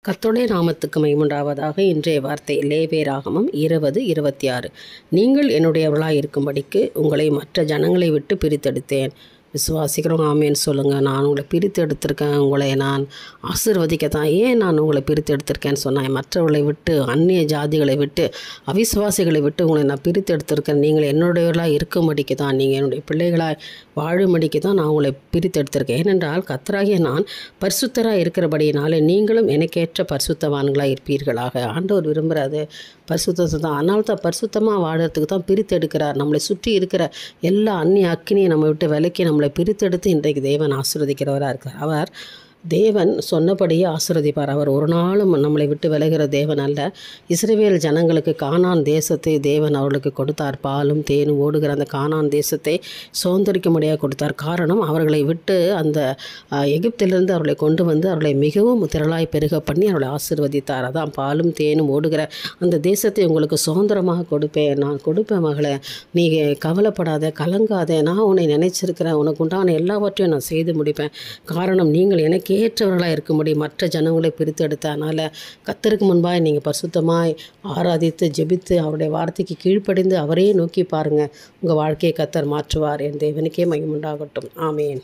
கர்த்தருடைய நாமத்துக்கு மகிமையுண்டாவதாக. இன்றைய வார்த்தை லேவியராகமம் 20:26. நீங்கள் என்னுடையவர்களாக இருக்கும்படிக்கு உங்களை மற்ற ஜனங்களை விட்டு பிரித்தெடுத்தேன். விசுவாசிக்கிறவங்க ஆமேன்னு சொல்லுங்கள். நான் உங்களை பிரித்து எடுத்திருக்கேன், உங்களை நான் ஆசீர்வதிக்கத்தான். ஏன் நான் உங்களை பிரித்து எடுத்திருக்கேன்னு சொன்னேன். மற்றவர்களை விட்டு, அந்நிய ஜாதிகளை விட்டு, அவிசுவாசிகளை விட்டு உங்களை நான் பிரித்து எடுத்திருக்கேன். நீங்கள் என்னுடையவர்களாக இருக்கும்படிக்கு தான், நீங்கள் என்னுடைய பிள்ளைகளாக வாழும்படிக்கு தான் நான் உங்களை பிரித்து எடுத்திருக்கேன். ஏனென்றால் கர்த்தராகிய நான் பரிசுத்தராக இருக்கிறபடியினாலே நீங்களும் எனக்கேற்ற பரிசுத்தவான்களாக இருப்பீர்களாக. ஆண்டவர் விரும்புகிறது பரிசுத்தத்தை தான். அதனால தான் பரிசுத்தமாக வாழறதுக்கு தான் பிரித்து எடுக்கிறார். நம்மளை சுற்றி இருக்கிற எல்லா அந்நிய அக்கினியை நம்ம விட்டு விலக்கி நம்மளை பிரித்தெடுத்து இன்றைக்கு தேவன் ஆசீர்வதிக்கிறவராக இருக்கிறார். அவர் தேவன் சொன்னபடியே ஆசீர்வதிப்பார். அவர் ஒரு நாளும் நம்மளை விட்டு விலகிற தேவன் அல்ல. இஸ்ரவேல் ஜனங்களுக்கு கானான் தேசத்தை தேவன் அவர்களுக்கு கொடுத்தார். பாலும் தேனும் ஓடுகிற அந்த கானான் தேசத்தை சுதந்திரிக்கும்படியாக கொடுத்தார். காரணம், அவர்களை விட்டு அந்த எகிப்திலிருந்து அவர்களை கொண்டு வந்து அவர்களை மிகவும் திரளாய் பெருக பண்ணி அவர்களை ஆசீர்வதித்தார். அதான் பாலும் தேனும் ஓடுகிற அந்த தேசத்தை உங்களுக்கு சுதந்திரமாக கொடுப்பேன், நான் கொடுப்பேன் மகளே, நீ கவலைப்படாத, கலங்காதே, நான் உன்னை நினைச்சிருக்கிறேன், உனக்கு உண்டான எல்லாவற்றையும் நான் செய்து முடிப்பேன். காரணம், நீங்கள் எனக்கு ஏற்றவர்களாக இருக்கும்படி மற்ற ஜனங்களை பிரித்து எடுத்தனால கர்த்தருக்கு முன்பாக நீங்கள் பரிசுத்தமாய் ஆராதித்து ஜெபித்து அவருடைய வார்த்தைக்கு கீழ்ப்படிந்து அவரையே நோக்கி பாருங்கள். உங்கள் வாழ்க்கையை கர்த்தர் மாற்றுவார். என் தேவனுக்கே மகிமை உண்டாகட்டும். ஆமேன்.